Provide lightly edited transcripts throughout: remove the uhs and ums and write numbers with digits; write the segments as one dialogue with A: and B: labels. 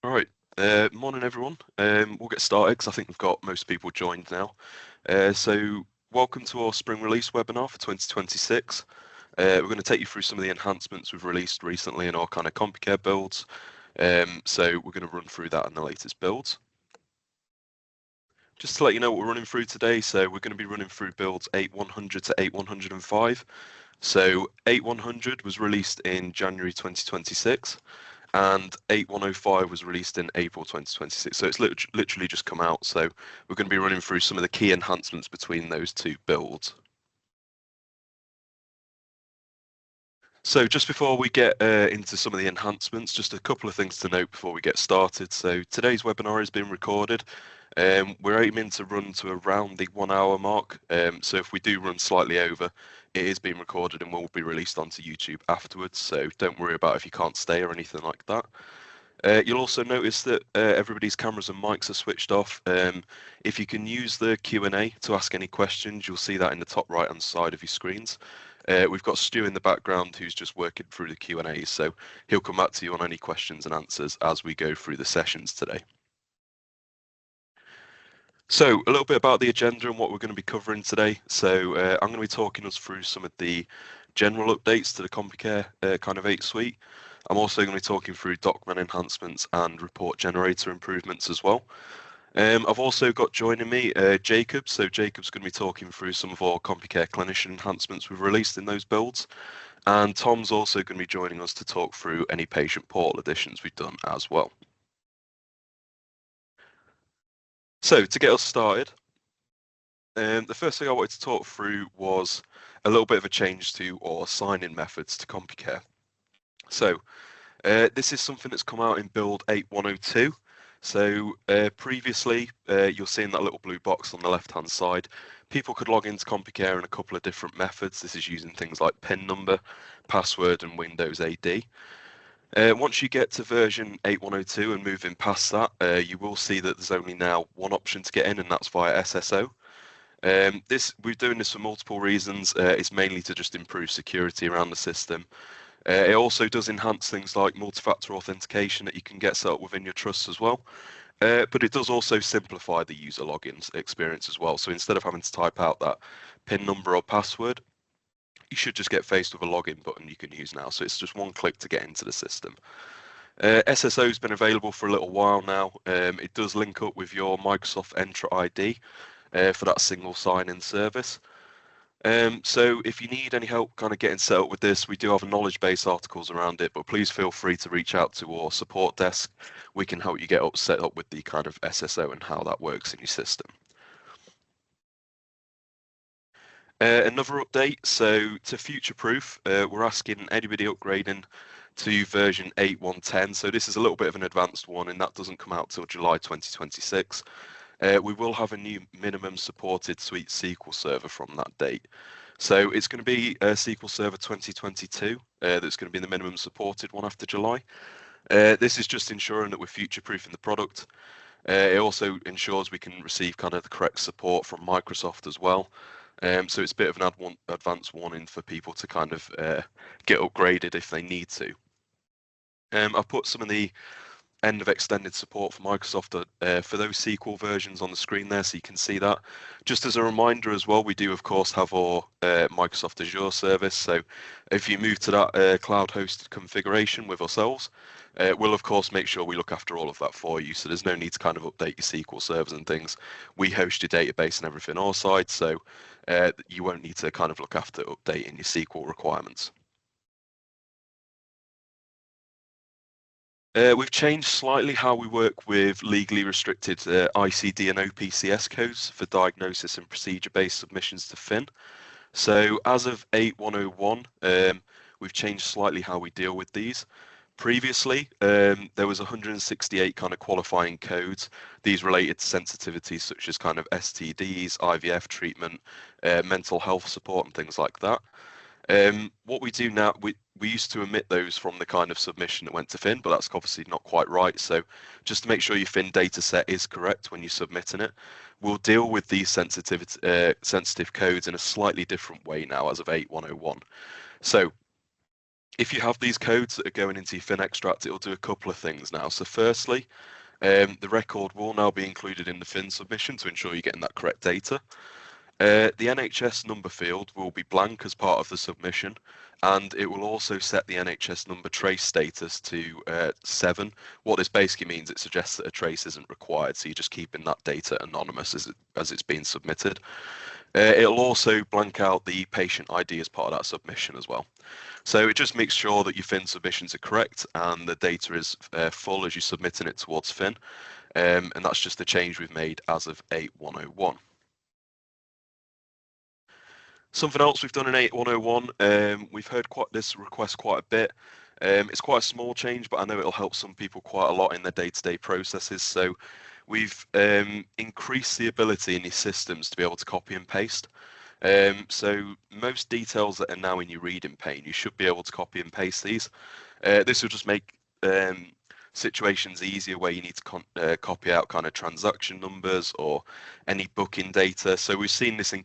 A: All right. Morning, everyone. We'll get started because I think we've got most people joined now. So welcome to our spring release webinar for 2026. We're going to take you through some of the enhancements we've released recently in our kind of Compucare builds. So we're going to run through that in the latest builds. Just to let you know what we're running through today, so we're going to be running through builds 8.100 to 8.105. So 8.100 was released in January 2026. And 8.105 was released in April 2026. So it's literally just come out. So we're going to be running through some of the key enhancements between those two builds. So just before we get into some of the enhancements, just a couple of things to note before we get started. So today's webinar is being recorded. We're aiming to run to around the 1 hour mark. So if we do run slightly over, it is being recorded and will be released onto YouTube afterwards. So don't worry about if you can't stay or anything like that. You'll also notice that everybody's cameras and mics are switched off. If you can use the Q&A to ask any questions, you'll see that in the top right hand side of your screens. We've got Stu in the background who's just working through the Q&As, so he'll come back to you on any questions and answers as we go through the sessions today. So a little bit about the agenda and what we're going to be covering today. So I'm going to be talking us through some of the general updates to the Compucare kind of 8 suite. I'm also going to be talking through document enhancements and report generator improvements as well. I've also got joining me Jacob. So Jacob's going to be talking through some of our Compucare clinician enhancements we've released in those builds. And Tom's also going to be joining us to talk through any patient portal additions we've done as well. So to get us started, the first thing I wanted to talk through was a little bit of a change to our sign-in methods to Compucare. So this is something that's come out in build 8.102. So previously, you're seeing that little blue box on the left-hand side. People could log into Compucare in a couple of different methods. This is using things like PIN number, password, and Windows AD. Once you get to version 8.102 and moving past that, you will see that there's only now one option to get in, and that's via SSO. We're doing this for multiple reasons. It's mainly to just improve security around the system. It also does enhance things like multi-factor authentication that you can get set up within your trusts as well. But it does also simplify the user login experience as well. So instead of having to type out that PIN number or password, you should just get faced with a login button you can use now. So it's just one click to get into the system. SSO has been available for a little while now. It does link up with your Microsoft Entra ID for that single sign-in service. So if you need any help kind of getting set up with this, we do have knowledge base articles around it, but please feel free to reach out to our support desk. We can help you get set up with the kind of SSO and how that works in your system. Another update, so to future-proof, we're asking anybody upgrading to version 8.110. So this is a little bit of an advanced one, and that doesn't come out till July 2026. We will have a new minimum supported suite SQL server from that date. So it's going to be SQL Server 2022 that's going to be the minimum supported one after July. This is just ensuring that we're future-proofing the product. It also ensures we can receive kind of the correct support from Microsoft as well. So it's a bit of an advanced warning for people to kind of get upgraded if they need to. I've put some of the end of extended support for Microsoft for those SQL versions on the screen there, so you can see that. Just as a reminder as well, we do of course have our Microsoft Azure service. So if you move to that cloud hosted configuration with ourselves, we'll of course make sure we look after all of that for you. So there's no need to kind of update your SQL servers and things. We host your database and everything on our side, so you won't need to kind of look after updating your SQL requirements. We've changed slightly how we work with legally restricted ICD and OPCS codes for diagnosis and procedure-based submissions to PHIN. So as of 8.101, we've changed slightly how we deal with these. Previously, there was 168 kind of qualifying codes. These related to sensitivities such as kind of STDs, IVF treatment, mental health support and things like that. What we do now, we used to omit those from the kind of submission that went to PHIN, but that's obviously not quite right. So just to make sure your PHIN data set is correct when you're submitting it, we'll deal with these sensitive codes in a slightly different way now as of 8.101. So If you have these codes that are going into your PHIN extract, it'll do a couple of things now. So firstly, the record will now be included in the PHIN submission to ensure you're getting that correct data. The NHS number field will be blank as part of the submission, and it will also set the NHS number trace status to 7. What this basically means, it suggests that a trace isn't required, so you're just keeping that data anonymous as it's being submitted. It'll also blank out the patient ID as part of that submission as well. So it just makes sure that your PHIN submissions are correct and the data is full as you're submitting it towards PHIN. And that's just the change we've made as of 8.101. Something else we've done in 8.101, we've heard this request quite a bit. It's quite a small change, but I know it'll help some people quite a lot in their day-to-day processes. So we've increased the ability in your systems to be able to copy and paste. So most details that are now in your reading pane, you should be able to copy and paste these. This will just make situations easier where you need to copy out kind of transaction numbers or any booking data. So we've seen this in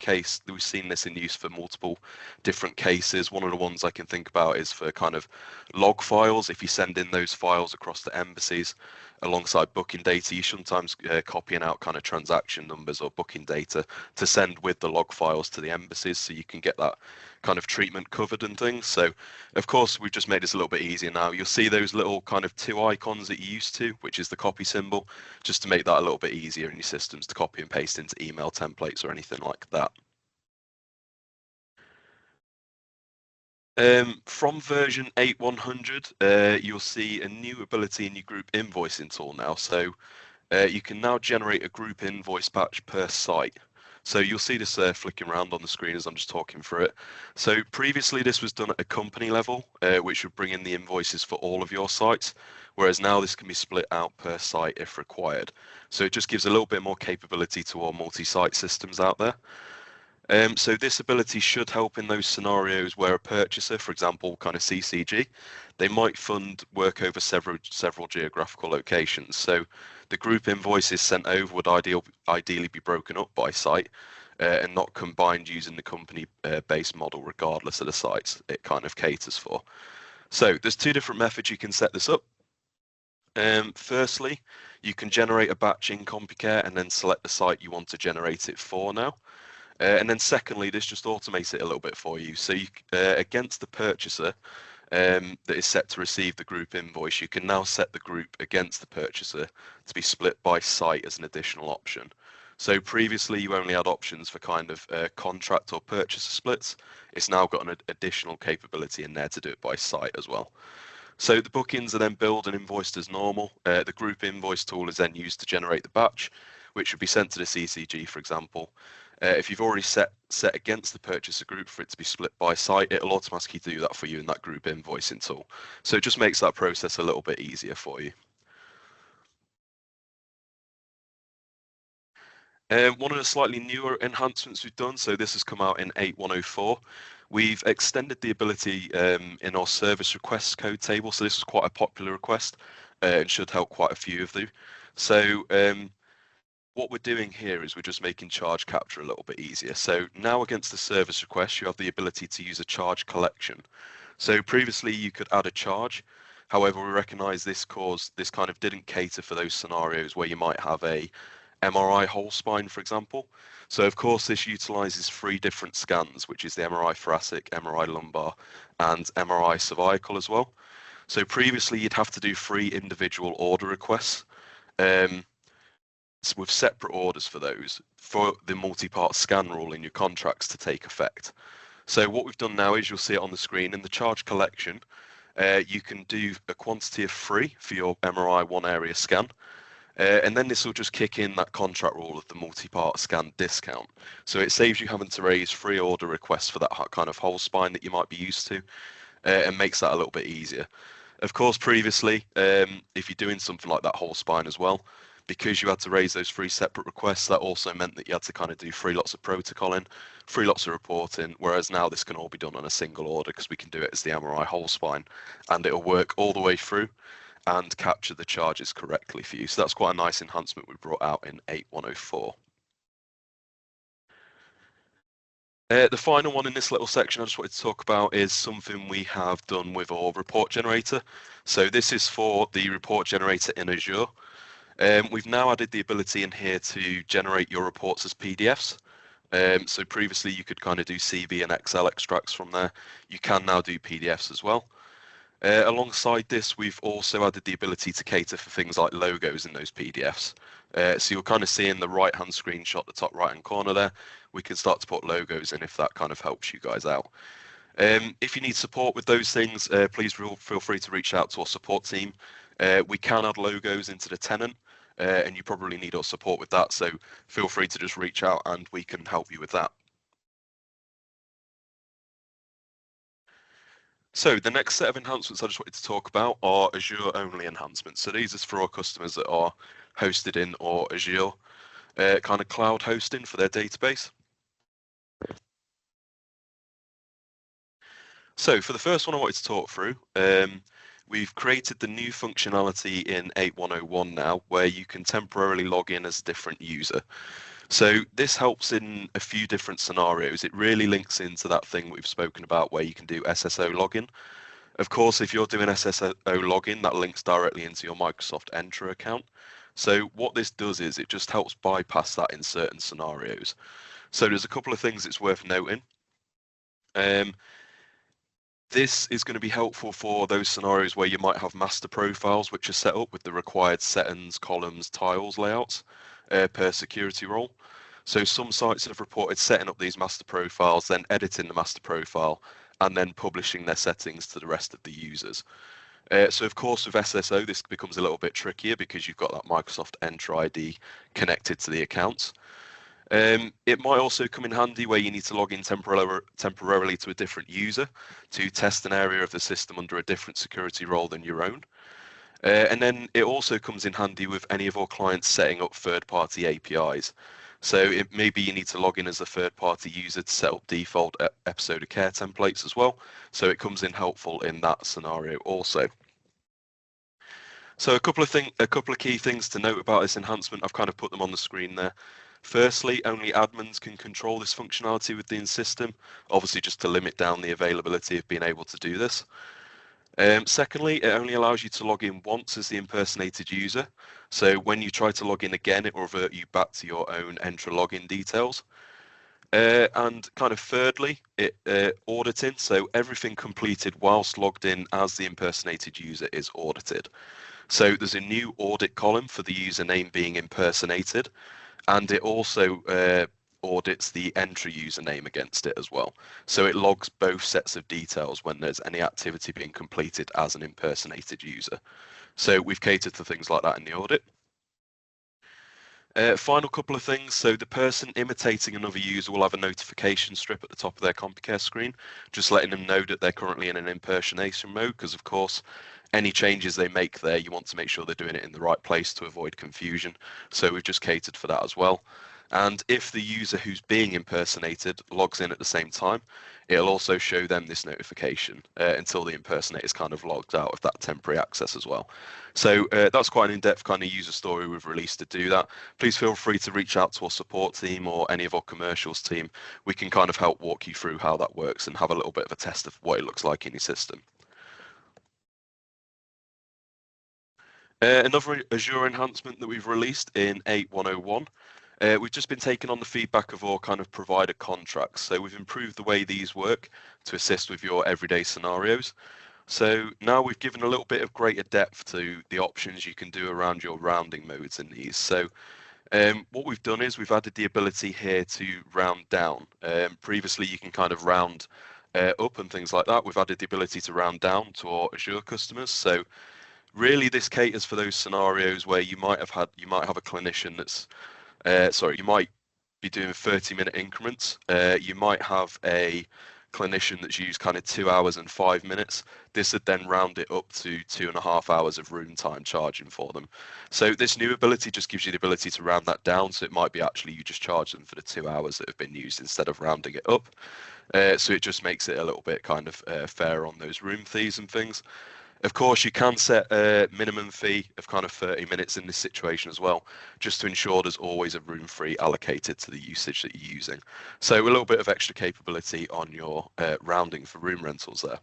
A: use for multiple different cases. One of the ones I can think about is for kind of log files. If you send in those files across the embassies alongside booking data, you sometimes copying out kind of transaction numbers or booking data to send with the log files to the embassies, so you can get that kind of treatment covered and things. So of course we've just made this a little bit easier now. You'll see those little kind of 2 icons that you used to, which is the copy symbol, just to make that a little bit easier in your systems to copy and paste into email templates or anything like that. From version 8.100, you'll see a new ability in your group invoicing tool now. So you can now generate a group invoice batch per site. So you'll see this flicking around on the screen as I'm just talking through it. So previously this was done at a company level, which would bring in the invoices for all of your sites, whereas now this can be split out per site if required. So it just gives a little bit more capability to our multi-site systems out there. So this ability should help in those scenarios where a purchaser, for example, kind of CCG, they might fund work over several geographical locations. So the group invoices sent over would ideally be broken up by site and not combined using the company-based model, regardless of the sites it kind of caters for. So there's 2 different methods you can set this up. Firstly, you can generate a batch in Compucare and then select the site you want to generate it for now. And then secondly, this just automates it a little bit for you. So you, against the purchaser that is set to receive the group invoice, you can now set the group against the purchaser to be split by site as an additional option. So previously you only had options for kind of contract or purchaser splits. It's now got an additional capability in there to do it by site as well. So the bookings are then billed and invoiced as normal. The group invoice tool is then used to generate the batch, which would be sent to the CCG, for example. If you've already set against the purchaser group for it to be split by site, it'll automatically do that for you in that group invoicing tool. So it just makes that process a little bit easier for you. One of the slightly newer enhancements we've done, so this has come out in 8.104, we've extended the ability in our service request code table. So this was quite a popular request and should help quite a few of you. So what we're doing here is we're just making charge capture a little bit easier. So now against the service request, you have the ability to use a charge collection. So previously you could add a charge. However, we recognize this kind of didn't cater for those scenarios where you might have a MRI whole spine, for example. So of course this utilizes 3 different scans, which is the MRI thoracic, MRI lumbar, and MRI cervical as well. So previously you'd have to do 3 individual order requests with separate orders for those for the multi-part scan rule in your contracts to take effect. So what we've done now is, you'll see it on the screen, in the charge collection, you can do a quantity of 3 for your MRI 1 area scan. And then this will just kick in that contract rule of the multi-part scan discount. So it saves you having to raise 3 order requests for that kind of whole spine that you might be used to, and makes that a little bit easier. Of course, previously, if you're doing something like that whole spine as well, because you had to raise those 3 separate requests, that also meant that you had to kind of do 3 lots of protocoling, 3 lots of reporting, whereas now this can all be done on a single order because we can do it as the MRI whole spine, and it'll work all the way through and capture the charges correctly for you. So that's quite a nice enhancement we brought out in 8.104. The final one in this little section I just wanted to talk about is something we have done with our report generator. So this is for the report generator in Azure. We've now added the ability in here to generate your reports as PDFs. So previously you could kind of do CV and Excel extracts from there. You can now do PDFs as well. Alongside this, we've also added the ability to cater for things like logos in those PDFs. So you'll kind of see in the right-hand screenshot, the top right-hand corner there, we can start to put logos in if that kind of helps you guys out. If you need support with those things, please feel free to reach out to our support team. We can add logos into the tenant, and you probably need our support with that, so feel free to just reach out and we can help you with that. So the next set of enhancements I just wanted to talk about are Azure only enhancements. So these are for our customers that are hosted in or Azure kind of cloud hosting for their database. So for the first one I wanted to talk through, we've created the new functionality in 8.101 now where you can temporarily log in as a different user. So this helps in a few different scenarios. It really links into that thing we've spoken about where you can do SSO login. Of course, if you're doing SSO login, that links directly into your Microsoft Entra account. So what this does is it just helps bypass that in certain scenarios. So there's a couple of things it's worth noting. This is going to be helpful for those scenarios where you might have master profiles which are set up with the required settings, columns, tiles layouts per security role. So some sites have reported setting up these master profiles, then editing the master profile, and then publishing their settings to the rest of the users. So of course with SSO this becomes a little bit trickier because you've got that Microsoft Entra ID connected to the accounts. It might also come in handy where you need to log in temporarily to a different user to test an area of the system under a different security role than your own. And then it also comes in handy with any of our clients setting up third-party APIs. So maybe you need to log in as a third-party user to set up default episode of care templates as well. So it comes in helpful in that scenario also. So a couple of key things to note about this enhancement. I've kind of put them on the screen there. Firstly, only admins can control this functionality within the system, obviously just to limit down the availability of being able to do this. Secondly, it only allows you to log in once as the impersonated user. So when you try to log in again, it will revert you back to your own Entra login details. And kind of thirdly, auditing. So everything completed whilst logged in as the impersonated user is audited. So there's a new audit column for the username being impersonated, and it also audits the Entra username against it as well. So it logs both sets of details when there's any activity being completed as an impersonated user. So we've catered to things like that in the audit. Final couple of things. So the person imitating another user will have a notification strip at the top of their Compucare screen, just letting them know that they're currently in an impersonation mode, because of course, any changes they make there, you want to make sure they're doing it in the right place to avoid confusion. So we've just catered for that as well. And if the user who's being impersonated logs in at the same time, it'll also show them this notification until the impersonator is kind of logged out of that temporary access as well. So that's quite an in-depth kind of user story we've released to do that. Please feel free to reach out to our support team or any of our commercials team. We can kind of help walk you through how that works and have a little bit of a test of what it looks like in your system. Another Azure enhancement that we've released in 8.101. We've just been taking on the feedback of our kind of provider contracts. So we've improved the way these work to assist with your everyday scenarios. So now we've given a little bit of greater depth to the options you can do around your rounding modes in these. So what we've done is we've added the ability here to round down. Previously you can kind of round up and things like that. We've added the ability to round down to our Azure customers. So really this caters for those scenarios where you might have a clinician that's you might be doing 30-minute increments. You might have a clinician that's used kind of 2 hours and 5 minutes. This would then round it up to 2.5 hours of room time charging for them. So this new ability just gives you the ability to round that down. So it might be actually you just charge them for the 2 hours that have been used instead of rounding it up. So it just makes it a little bit kind of fair on those room fees and things. Of course, you can set a minimum fee of kind of 30 minutes in this situation as well, just to ensure there's always a room free allocated to the usage that you're using. So a little bit of extra capability on your rounding for room rentals there.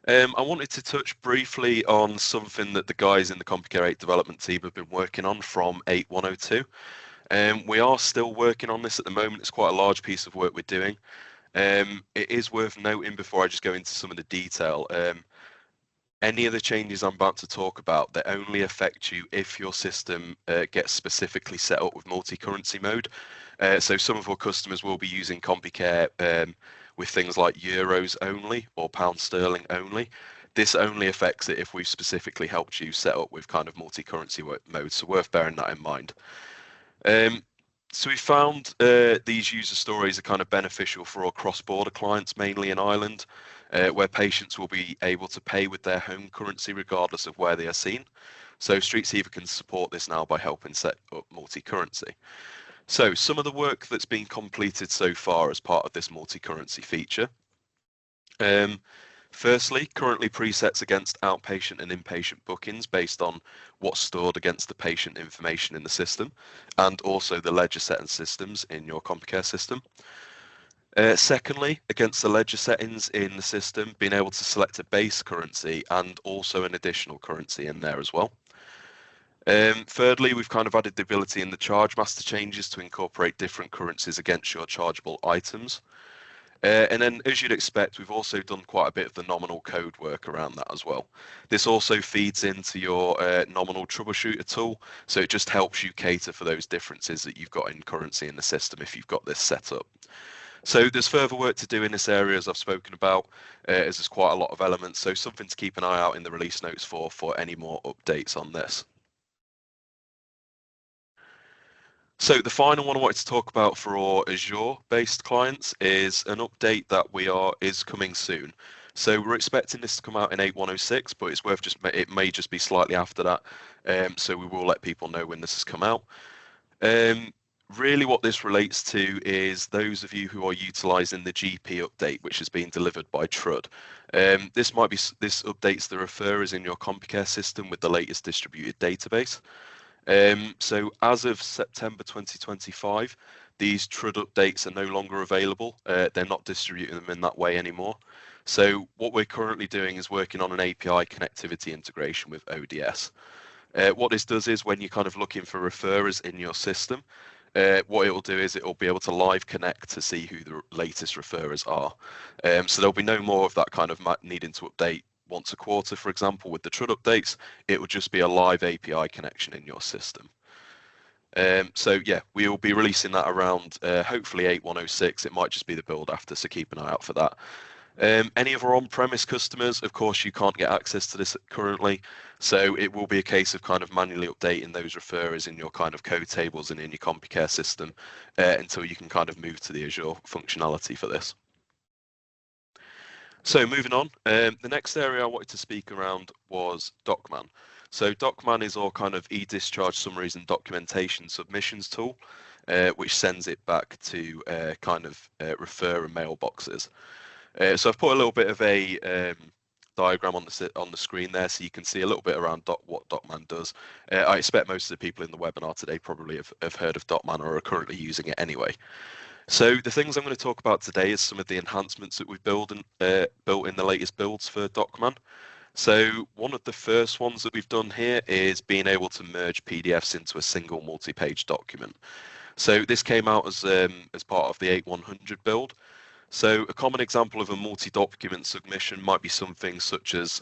A: I wanted to touch briefly on something that the guys in the Compucare 8 development team have been working on from 8.102. We are still working on this at the moment. It's quite a large piece of work we're doing. It is worth noting before I just go into some of the detail, any of the changes I'm about to talk about, they only affect you if your system gets specifically set up with multi-currency mode. So some of our customers will be using Compucare with things like euros only or pound sterling only. This only affects it if we've specifically helped you set up with kind of multi-currency mode, so worth bearing that in mind. So we found these user stories are kind of beneficial for our cross-border clients, mainly in Ireland, where patients will be able to pay with their home currency regardless of where they are seen. So StreetSeaver can support this now by helping set up multi-currency. So some of the work that's been completed so far as part of this multi-currency feature. Firstly, currently presets against outpatient and inpatient bookings based on what's stored against the patient information in the system, and also the ledger setting systems in your Compucare system. Secondly, against the ledger settings in the system, being able to select a base currency and also an additional currency in there as well. Thirdly, we've kind of added the ability in the charge master changes to incorporate different currencies against your chargeable items. And then, as you'd expect, we've also done quite a bit of the nominal code work around that as well. This also feeds into your nominal troubleshooter tool, so it just helps you cater for those differences that you've got in currency in the system if you've got this set up. So there's further work to do in this area, as I've spoken about, as there's quite a lot of elements, so something to keep an eye out in the release notes for any more updates on this. So the final one I wanted to talk about for our Azure-based clients is an update that is coming soon. So we're expecting this to come out in 8.106, but it's worth it may just be slightly after that. So we will let people know when this has come out. Really what this relates to is those of you who are utilizing the GP update, which has been delivered by TRUD. This updates the referrers in your Compucare system with the latest distributed database. So as of September 2025, these TRUD updates are no longer available. They're not distributing them in that way anymore. So what we're currently doing is working on an API connectivity integration with ODS. What this does is when you're kind of looking for referrers in your system, what it will do is it will be able to live connect to see who the latest referrers are. So there'll be no more of that kind of needing to update once a quarter, for example, with the TRUD updates. It will just be a live API connection in your system. So yeah, we will be releasing that around hopefully 8.106. It might just be the build after, so keep an eye out for that. Any of our on-premise customers, of course, you can't get access to this currently, so it will be a case of kind of manually updating those referrers in your kind of code tables and in your Compucare system until you can kind of move to the Azure functionality for this. So moving on, the next area I wanted to speak around was DocMan. So DocMan is our kind of e-discharge summaries and documentation submissions tool, which sends it back to kind of referrer mailboxes. So I've put a little bit of a diagram on the screen there, so you can see a little bit around what DocMan does. I expect most of the people in the webinar today probably have heard of DocMan or are currently using it anyway. So the things I'm going to talk about today is some of the enhancements that we've built in the latest builds for DocMan. So one of the first ones that we've done here is being able to merge PDFs into a single multi-page document. So this came out as part of the 8.100 build. So a common example of a multi-document submission might be something such as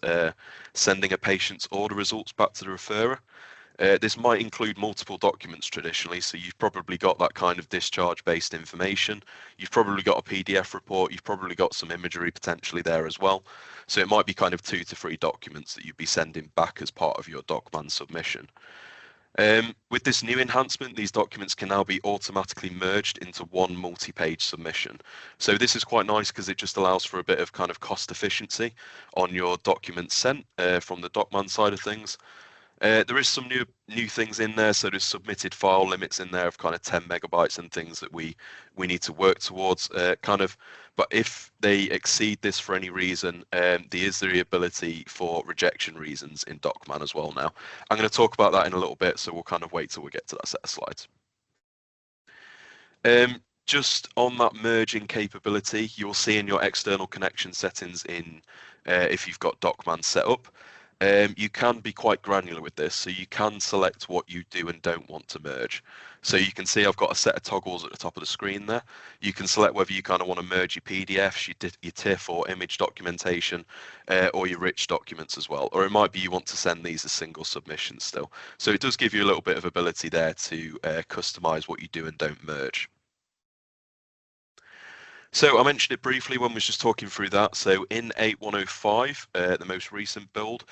A: sending a patient's order results back to the referrer. This might include multiple documents traditionally, so you've probably got that kind of discharge-based information. You've probably got a PDF report. You've probably got some imagery potentially there as well. So it might be kind of 2 to 3 documents that you'd be sending back as part of your DocMan submission. With this new enhancement, these documents can now be automatically merged into one multi-page submission. So this is quite nice because it just allows for a bit of kind of cost efficiency on your documents sent from the DocMan side of things. There is some new things in there, so there's submitted file limits in there of kind of 10 megabytes and things that we need to work towards, but if they exceed this for any reason, there is the ability for rejection reasons in DocMan as well now. I'm going to talk about that in a little bit, so we'll kind of wait till we get to that set of slides. Just on that merging capability, you'll see in your external connection settings if you've got DocMan set up, you can be quite granular with this, so you can select what you do and don't want to merge. So you can see I've got a set of toggles at the top of the screen there. You can select whether you kind of want to merge your PDFs, your TIFF or image documentation, or your rich documents as well. Or it might be you want to send these as single submissions still. So it does give you a little bit of ability there to customize what you do and don't merge. So I mentioned it briefly when we was just talking through that. So in 8.105, the most recent build,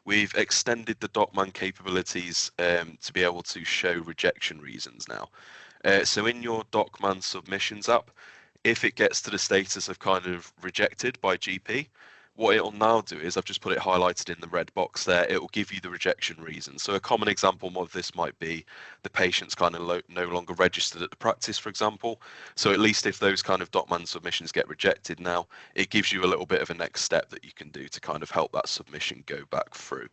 A: we've extended the DocMan capabilities to be able to show rejection reasons now. So in your DocMan submissions app, if it gets to the status of kind of rejected by GP, what it'll now do is, I've just put it highlighted in the red box there, it will give you the rejection reason. So a common example of this might be the patient's kind of no longer registered at the practice, for example. So at least if those kind of DocMan submissions get rejected now, it gives you a little bit of a next step that you can do to kind of help that submission go back through.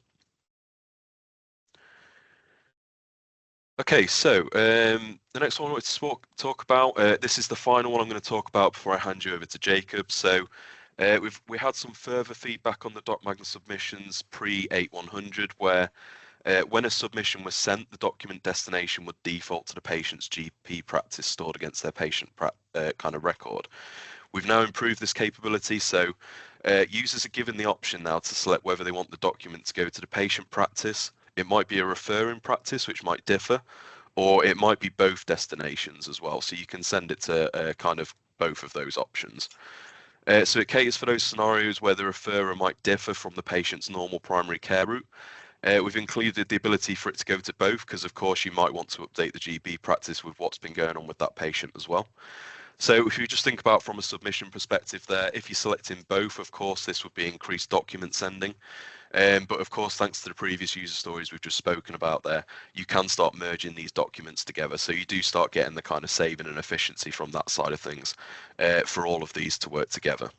A: Okay, so the next one I want to talk about, this is the final one I'm going to talk about before I hand you over to Jacob. So we had some further feedback on the DocMan submissions pre-8100, where when a submission was sent, the document destination would default to the patient's GP practice stored against their patient kind of record. We've now improved this capability, so users are given the option now to select whether they want the document to go to the patient practice. It might be a referring practice, which might differ, or it might be both destinations as well. So you can send it to kind of both of those options. So it caters for those scenarios where the referrer might differ from the patient's normal primary care route. We've included the ability for it to go to both, because of course you might want to update the GP practice with what's been going on with that patient as well. So if you just think about from a submission perspective there, if you're selecting both, of course, this would be increased document sending. But of course, thanks to the previous user stories we've just spoken about there, you can start merging these documents together. So you do start getting the kind of saving and efficiency from that side of things for all of these to work together.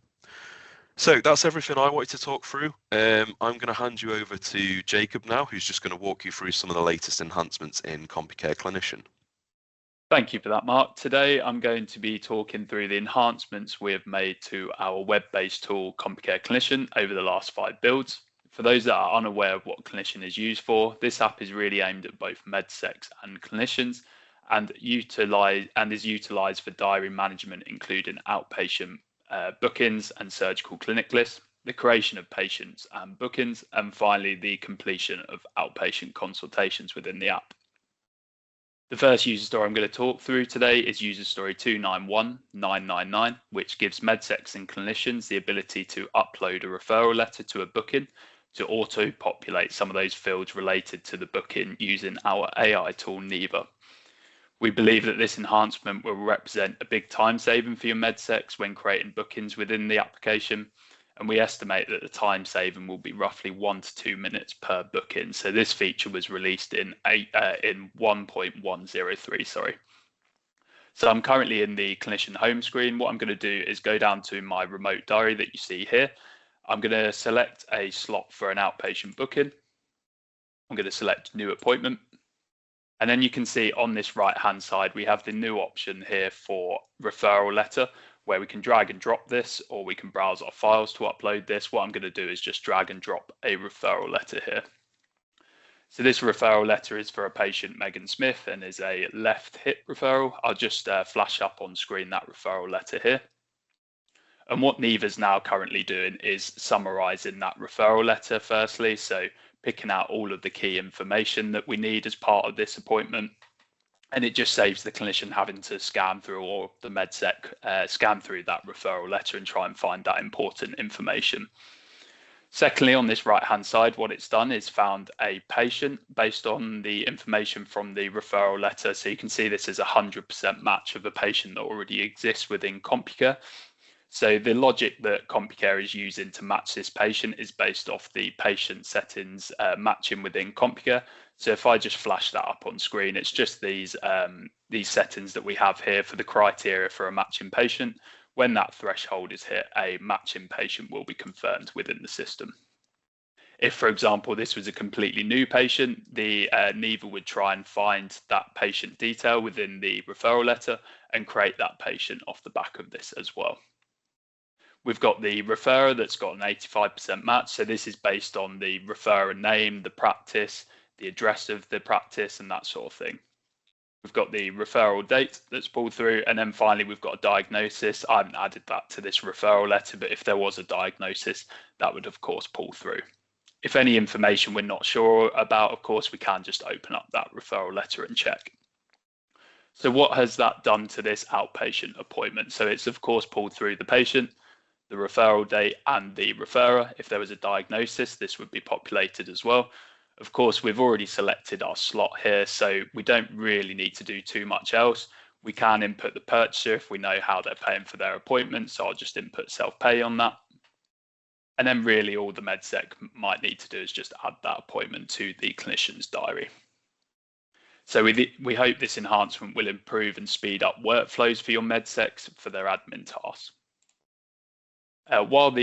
A: So that's everything I wanted to talk through. I'm going to hand you over to Jacob now, who's just going to walk you through some of the latest enhancements in Compucare Clinician.
B: Thank you for that, Mark. Today, I'm going to be talking through the enhancements we have made to our web-based tool, Compucare Clinician, over the last 5 builds. For those that are unaware of what Clinician is used for, this app is really aimed at both medsecs and clinicians and is utilised for diary management, including outpatient bookings and surgical clinic lists, the creation of patients and bookings, and finally the completion of outpatient consultations within the app. The first user story I'm going to talk through today is user story 291999, which gives medsecs and clinicians the ability to upload a referral letter to a booking to auto-populate some of those fields related to the booking using our AI tool, NIVA. We believe that this enhancement will represent a big time saving for your medsecs when creating bookings within the application, and we estimate that the time saving will be roughly 1 to 2 minutes per booking. So this feature was released in 1.103, sorry. So I'm currently in the clinician home screen. What I'm going to do is go down to my remote diary that you see here. I'm going to select a slot for an outpatient booking. I'm going to select new appointment. And then you can see on this right-hand side, we have the new option here for referral letter, where we can drag and drop this, or we can browse our files to upload this. What I'm going to do is just drag and drop a referral letter here. So this referral letter is for a patient, Megan Smith, and is a left hip referral. I'll just flash up on screen that referral letter here. And what NIVA is now currently doing is summarizing that referral letter firstly, so picking out all of the key information that we need as part of this appointment. And it just saves the clinician having to scan through, or the medsec scan through that referral letter and try and find that important information. Secondly, on this right-hand side, what it's done is found a patient based on the information from the referral letter. So you can see this is a 100% match of a patient that already exists within Compucare. So the logic that Compucare is using to match this patient is based off the patient settings matching within Compucare. So if I just flash that up on screen, it's just these settings that we have here for the criteria for a matching patient. When that threshold is hit, a matching patient will be confirmed within the system. If, for example, this was a completely new patient, the NIVA would try and find that patient detail within the referral letter and create that patient off the back of this as well. We've got the referrer that's got an 85% match. So this is based on the referrer name, the practice, the address of the practice, and that sort of thing. We've got the referral date that's pulled through. And then finally, we've got a diagnosis. I haven't added that to this referral letter, but if there was a diagnosis, that would, of course, pull through. If any information we're not sure about, of course, we can just open up that referral letter and check. So what has that done to this outpatient appointment? So it's, of course, pulled through the patient, the referral date, and the referrer. If there was a diagnosis, this would be populated as well. Of course, we've already selected our slot here, so we don't really need to do too much else. We can input the purchaser if we know how they're paying for their appointment, so I'll just input self-pay on that. And then really all the MedSec might need to do is just add that appointment to the clinician's diary. So we hope this enhancement will improve and speed up workflows for your MedSecs for their admin tasks. While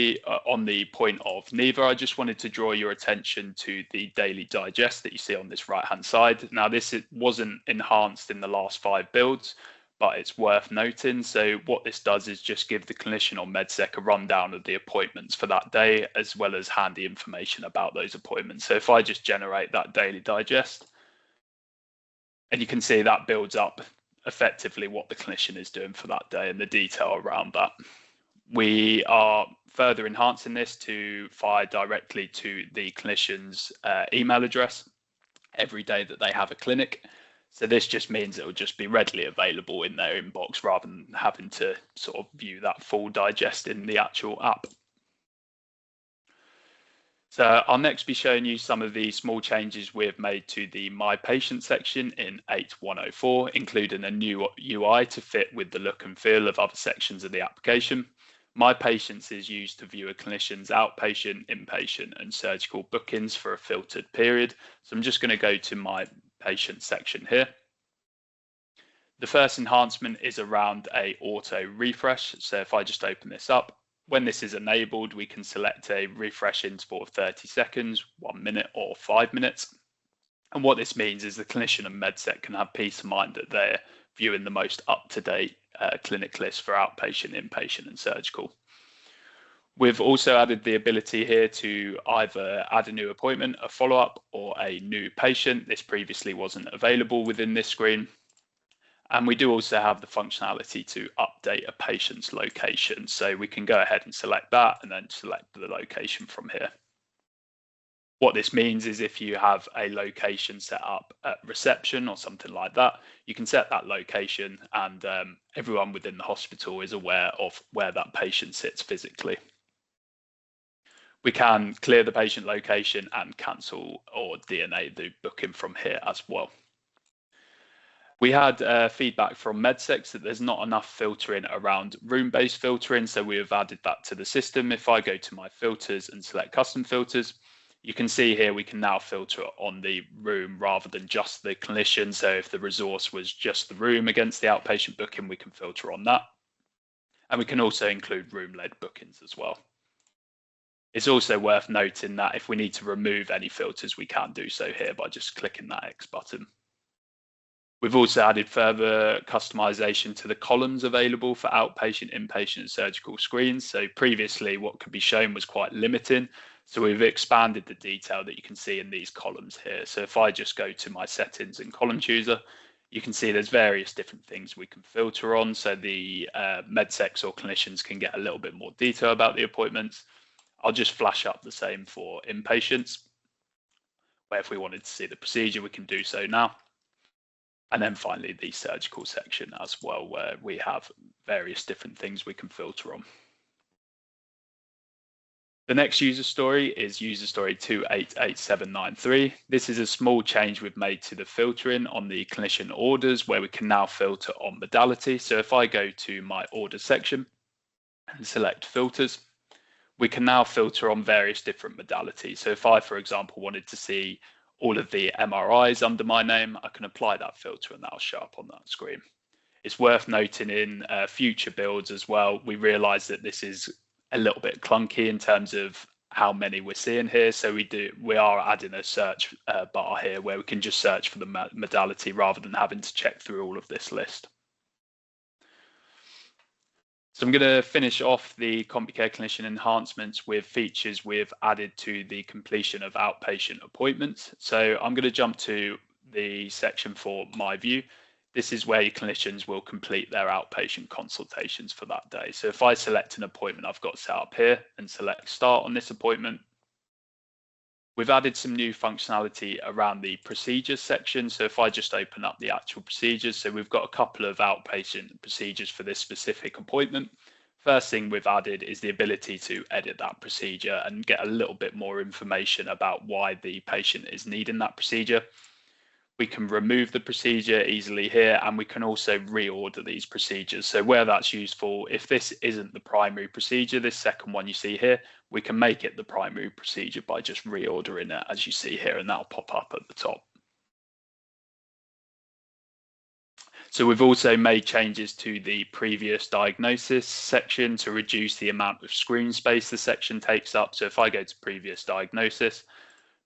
B: on the point of NIVA, I just wanted to draw your attention to the daily digest that you see on this right-hand side. Now, this wasn't enhanced in the last 5 builds, but it's worth noting. So what this does is just give the clinician or MedSec a rundown of the appointments for that day, as well as handy information about those appointments. So if I just generate that daily digest, and you can see that builds up effectively what the clinician is doing for that day and the detail around that. We are further enhancing this to fire directly to the clinician's email address every day that they have a clinic. So this just means it will just be readily available in their inbox rather than having to sort of view that full digest in the actual app. So I'll next be showing you some of the small changes we've made to the My Patient section in 8.104, including a new UI to fit with the look and feel of other sections of the application. My Patients is used to view a clinician's outpatient, inpatient, and surgical bookings for a filtered period. So I'm just going to go to My Patient section here. The first enhancement is around a auto refresh. So if I just open this up, when this is enabled, we can select a refresh interval of 30 seconds, 1 minute, or 5 minutes. And what this means is the clinician and MedSec can have peace of mind that they're viewing the most up-to-date clinic list for outpatient, inpatient, and surgical. We've also added the ability here to either add a new appointment, a follow-up, or a new patient. This previously wasn't available within this screen. And we do also have the functionality to update a patient's location. So we can go ahead and select that and then select the location from here. What this means is if you have a location set up at reception or something like that, you can set that location and everyone within the hospital is aware of where that patient sits physically. We can clear the patient location and cancel or DNA the booking from here as well. We had feedback from MedSecs that there's not enough filtering around room-based filtering, so we have added that to the system. If I go to my filters and select custom filters, you can see here we can now filter on the room rather than just the clinician. So if the resource was just the room against the outpatient booking, we can filter on that. And we can also include room-led bookings as well. It's also worth noting that if we need to remove any filters, we can do so here by just clicking that X button. We've also added further customization to the columns available for outpatient, inpatient, and surgical screens. So previously what could be shown was quite limiting. So we've expanded the detail that you can see in these columns here. So if I just go to my settings and column chooser, you can see there's various different things we can filter on. So the MedSecs or clinicians can get a little bit more detail about the appointments. I'll just flash up the same for inpatients, where if we wanted to see the procedure, we can do so now. And then finally, the surgical section as well, where we have various different things we can filter on. The next user story is user story 288793. This is a small change we've made to the filtering on the clinician orders, where we can now filter on modality. So if I go to my order section and select filters, we can now filter on various different modalities. So if I, for example, wanted to see all of the MRIs under my name, I can apply that filter and that'll show up on that screen. It's worth noting in future builds as well, we realize that this is a little bit clunky in terms of how many we're seeing here. So we are adding a search bar here where we can just search for the modality rather than having to check through all of this list. So I'm going to finish off the Compucare Clinician enhancements with features we've added to the completion of outpatient appointments. So I'm going to jump to the section for My View. This is where your clinicians will complete their outpatient consultations for that day. So if I select an appointment I've got set up here and select Start on this appointment, we've added some new functionality around the procedures section. So if I just open up the actual procedures, so we've got a couple of outpatient procedures for this specific appointment. First thing we've added is the ability to edit that procedure and get a little bit more information about why the patient is needing that procedure. We can remove the procedure easily here, and we can also reorder these procedures. So where that's useful, if this isn't the primary procedure, this second one you see here, we can make it the primary procedure by just reordering it as you see here, and that'll pop up at the top. So we've also made changes to the previous diagnosis section to reduce the amount of screen space the section takes up. So if I go to previous diagnosis,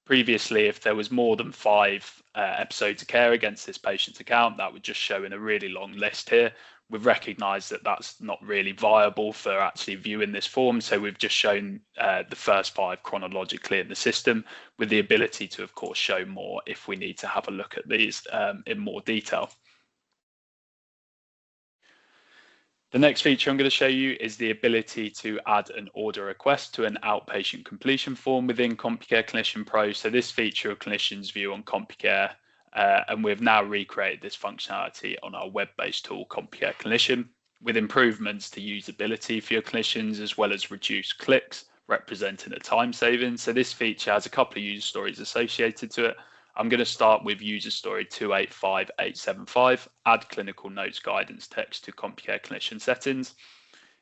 B: previously, if there was more than 5 episodes of care against this patient's account, that would just show in a really long list here. We've recognised that that's not really viable for actually viewing this form, so we've just shown the first 5 chronologically in the system, with the ability to, of course, show more if we need to have a look at these in more detail. The next feature I'm going to show you is the ability to add an order request to an outpatient completion form within Compucare Clinician Pro. So this feature of clinicians view on Compucare, and we've now recreated this functionality on our web-based tool, Compucare Clinician, with improvements to usability for your clinicians, as well as reduced clicks, representing a time saving. So this feature has a couple of user stories associated to it. I'm going to start with user story 285875, add clinical notes guidance text to Compucare Clinician settings.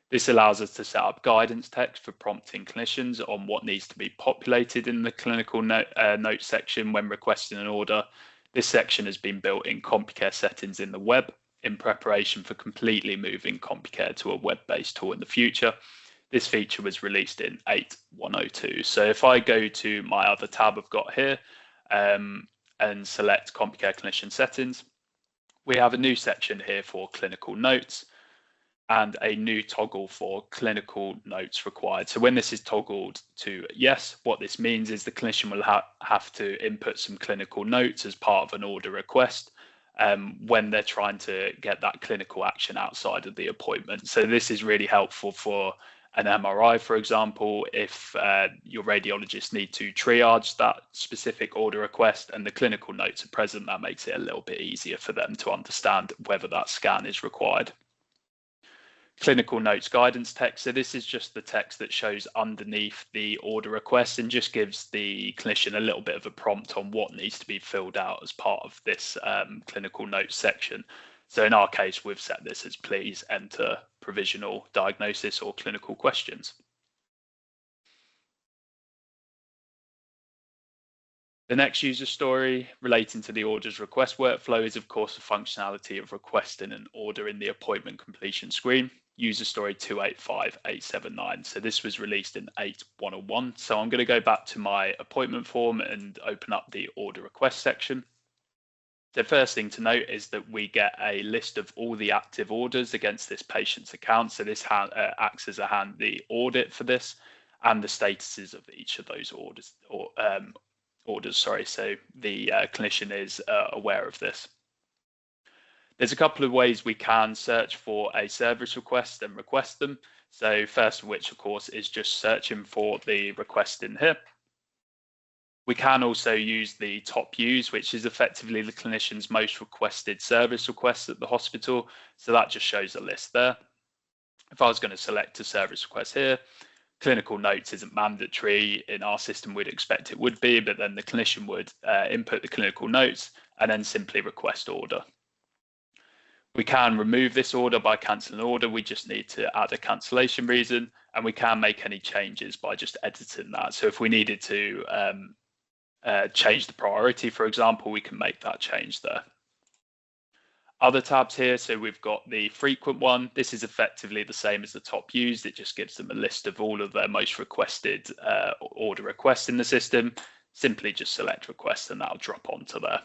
B: This allows us to set up guidance text for prompting clinicians on what needs to be populated in the clinical note section when requesting an order. This section has been built in Compucare settings in the web in preparation for completely moving Compucare to a web-based tool in the future. This feature was released in 8.102. So if I go to my other tab I've got here, and select Compucare Clinician Settings, we have a new section here for clinical notes and a new toggle for clinical notes required. So when this is toggled to yes, what this means is the clinician will have to input some clinical notes as part of an order request when they're trying to get that clinical action outside of the appointment. So this is really helpful for an MRI, for example, if your radiologists need to triage that specific order request and the clinical notes are present, that makes it a little bit easier for them to understand whether that scan is required. Clinical notes guidance text. So this is just the text that shows underneath the order request and just gives the clinician a little bit of a prompt on what needs to be filled out as part of this clinical notes section. So in our case, we've set this as please enter provisional diagnosis or clinical questions. The next user story relating to the orders request workflow is, of course, the functionality of requesting an order in the appointment completion screen. User story 285879. So this was released in 8.101. So I'm going to go back to my appointment form and open up the order request section. The first thing to note is that we get a list of all the active orders against this patient's account. So this acts as a handy audit for this and the statuses of each of those orders. So the clinician is aware of this. There's a couple of ways we can search for a service request and request them. So first of which, of course, is just searching for the request in here. We can also use the top use, which is effectively the clinician's most requested service requests at the hospital. So that just shows a list there. If I was going to select a service request here, clinical notes isn't mandatory. In our system, we'd expect it would be, but then the clinician would input the clinical notes and then simply request order. We can remove this order by cancelling an order. We just need to add a cancellation reason, and we can make any changes by just editing that. So if we needed to change the priority, for example, we can make that change there. Other tabs here, so we've got the frequent one. This is effectively the same as the top used. It just gives them a list of all of their most requested order requests in the system. Simply just select request and that'll drop onto there.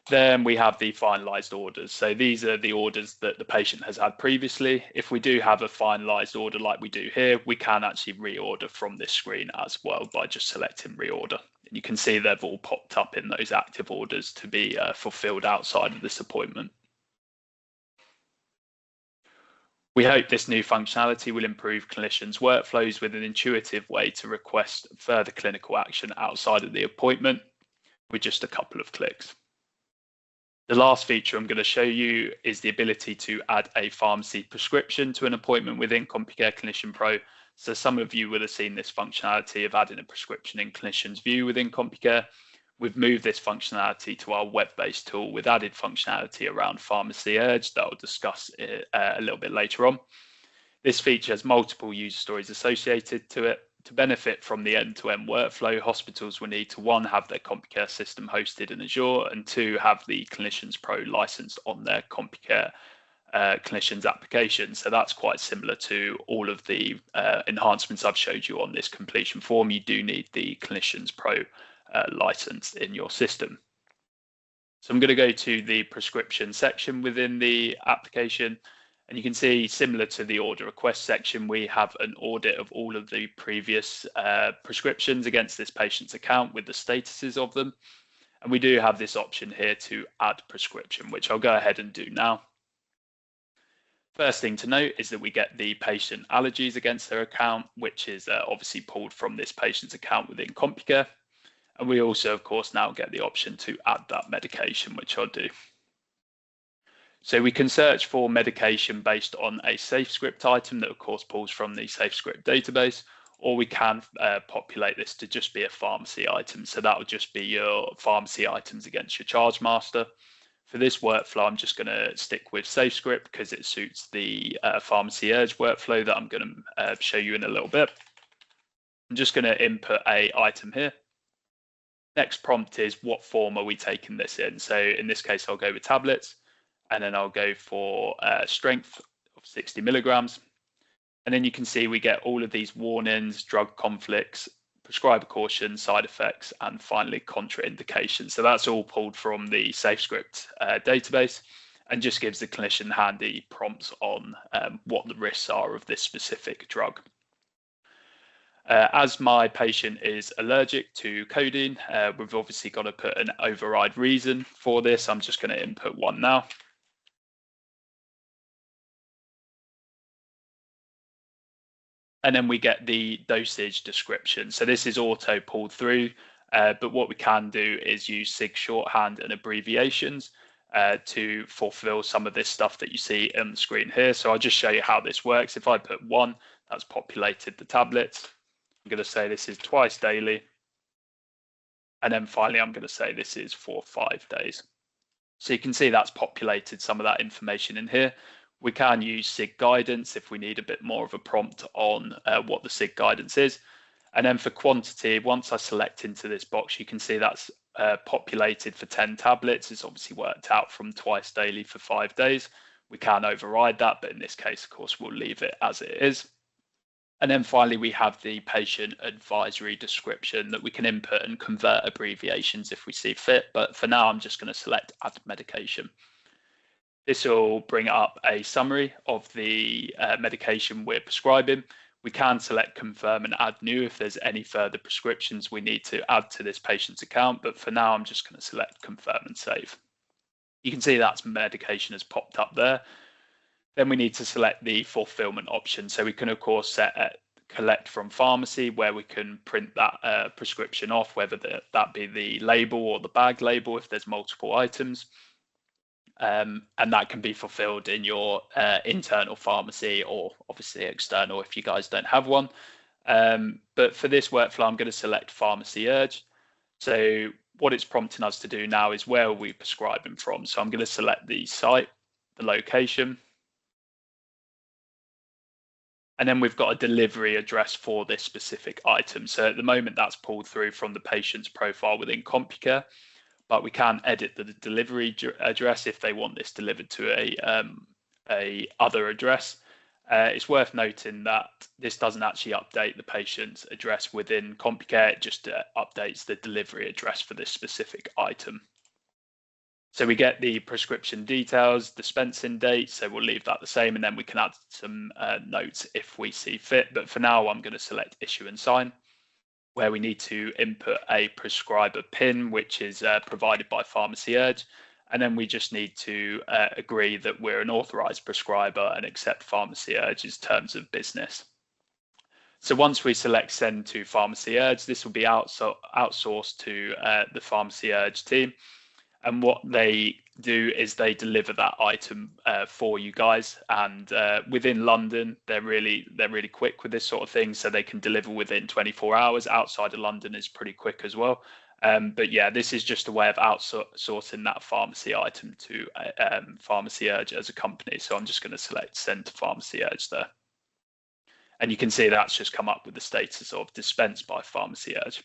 B: Then we have the finalized orders. So these are the orders that the patient has had previously. If we do have a finalized order like we do here, we can actually reorder from this screen as well by just selecting reorder. And you can see they've all popped up in those active orders to be fulfilled outside of this appointment. We hope this new functionality will improve clinicians' workflows with an intuitive way to request further clinical action outside of the appointment with just a couple of clicks. The last feature I'm going to show you is the ability to add a pharmacy prescription to an appointment within Compucare Clinician Pro. So some of you will have seen this functionality of adding a prescription in Clinician's View within Compucare. We've moved this functionality to our web-based tool with added functionality around Pharmacy Urge that I'll discuss a little bit later on. This feature has multiple user stories associated to it. To benefit from the end-to-end workflow, hospitals will need to, one, have their Compucare system hosted in Azure, and two, have the Clinicians Pro licensed on their Compucare clinicians application. So that's quite similar to all of the enhancements I've showed you on this completion form. You do need the Clinicians Pro license in your system. So I'm going to go to the prescription section within the application. And you can see, similar to the order request section, we have an audit of all of the previous prescriptions against this patient's account with the statuses of them. And we do have this option here to add prescription, which I'll go ahead and do now. First thing to note is that we get the patient allergies against their account, which is obviously pulled from this patient's account within Compucare. And we also, of course, now get the option to add that medication, which I'll do. So we can search for medication based on a SafeScript item that, of course, pulls from the SafeScript database, or we can populate this to just be a pharmacy item. So that would just be your pharmacy items against your charge master. For this workflow, I'm just going to stick with SafeScript because it suits the Pharmacy Urge workflow that I'm going to show you in a little bit. I'm just going to input a item here. Next prompt is what form are we taking this in? So in this case, I'll go with tablets. And then I'll go for strength of 60 milligrams. And then you can see we get all of these warnings, drug conflicts, prescriber caution, side effects, and finally contraindications. So that's all pulled from the SafeScript database and just gives the clinician handy prompts on what the risks are of this specific drug. As my patient is allergic to codeine, we've obviously got to put an override reason for this. I'm just going to input one now. And then we get the dosage description. So this is auto pulled through, but what we can do is use SIG shorthand and abbreviations to fulfill some of this stuff that you see on the screen here. So I'll just show you how this works. If I put 1, that's populated the tablets. I'm going to say this is twice daily. And then finally, I'm going to say this is for 5 days. So you can see that's populated some of that information in here. We can use SIG guidance if we need a bit more of a prompt on what the SIG guidance is. And then for quantity, once I select into this box, you can see that's populated for 10 tablets. It's obviously worked out from twice daily for 5 days. We can override that, but in this case, of course, we'll leave it as it is. And then finally, we have the patient advisory description that we can input and convert abbreviations if we see fit. But for now, I'm just going to select add medication. This will bring up a summary of the medication we're prescribing. We can select confirm and add new if there's any further prescriptions we need to add to this patient's account. But for now, I'm just going to select confirm and save. You can see that's medication has popped up there. Then we need to select the fulfillment option. So we can, of course, set collect from pharmacy where we can print that prescription off, whether that be the label or the bag label if there's multiple items. And that can be fulfilled in your internal pharmacy or obviously external if you guys don't have one. But for this workflow, I'm going to select Pharmacy Urge. So what it's prompting us to do now is where are we prescribing from. So I'm going to select the site, the location, and then we've got a delivery address for this specific item. So at the moment that's pulled through from the patient's profile within Compucare, but we can edit the delivery address if they want this delivered to a other address. It's worth noting that this doesn't actually update the patient's address within Compucare, it just updates the delivery address for this specific item. So we get the prescription details, dispensing date, so we'll leave that the same, and then we can add some notes if we see fit. But for now, I'm going to select issue and sign, where we need to input a prescriber PIN, which is provided by Pharmacy Urge. And then we just need to agree that we're an authorized prescriber and accept Pharmacy Urge's terms of business. So once we select send to Pharmacy Urge, this will be outsourced to the Pharmacy Urge team. And what they do is they deliver that item for you guys. And within London, they're really quick with this sort of thing. So they can deliver within 24 hours. Outside of London is pretty quick as well. But yeah, this is just a way of outsourcing that pharmacy item to Pharmacy Urge as a company. So I'm just going to select send to Pharmacy Urge there. And you can see that's just come up with the status of dispensed by Pharmacy Urge.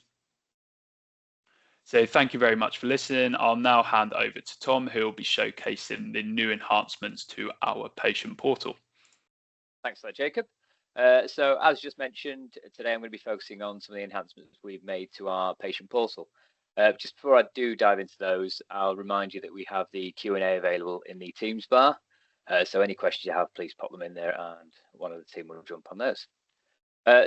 B: So thank you very much for listening. I'll now hand over to Tom, who will be showcasing the new enhancements to our patient portal.
C: Thanks for that, Jacob. So as just mentioned, today I'm going to be focusing on some of the enhancements we've made to our patient portal. Just before I do dive into those, I'll remind you that we have the Q&A available in the Teams bar. So any questions you have, please pop them in there and one of the team will jump on those.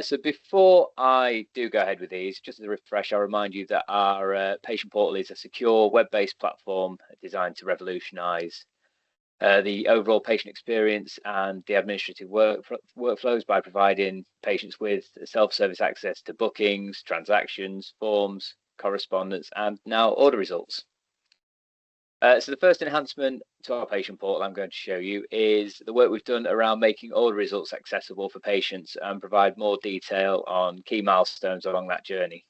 C: So before I do go ahead with these, just as a refresh, I'll remind you that our patient portal is a secure web-based platform designed to revolutionize the overall patient experience and the administrative workflows by providing patients with self-service access to bookings, transactions, forms, correspondence, and now order results. So the first enhancement to our patient portal I'm going to show you is the work we've done around making order results accessible for patients and provide more detail on key milestones along that journey.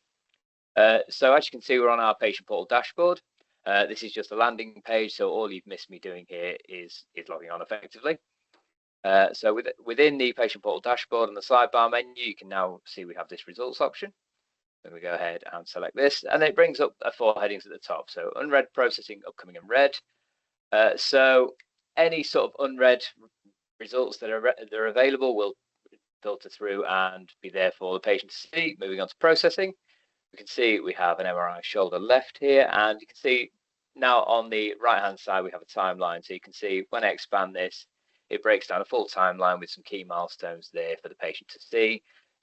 C: So as you can see, we're on our patient portal dashboard. This is just a landing page, so all you've missed me doing here is logging on effectively. So within the patient portal dashboard on the sidebar menu, you can now see we have this results option. Then we go ahead and select this, and it brings up 4 headings at the top. So unread, processing, upcoming, and read. So any sort of unread results that are available will filter through and be there for the patient to see. Moving on to processing, we can see we have an MRI shoulder left here, and you can see now on the right hand side we have a timeline. So you can see when I expand this, it breaks down a full timeline with some key milestones there for the patient to see,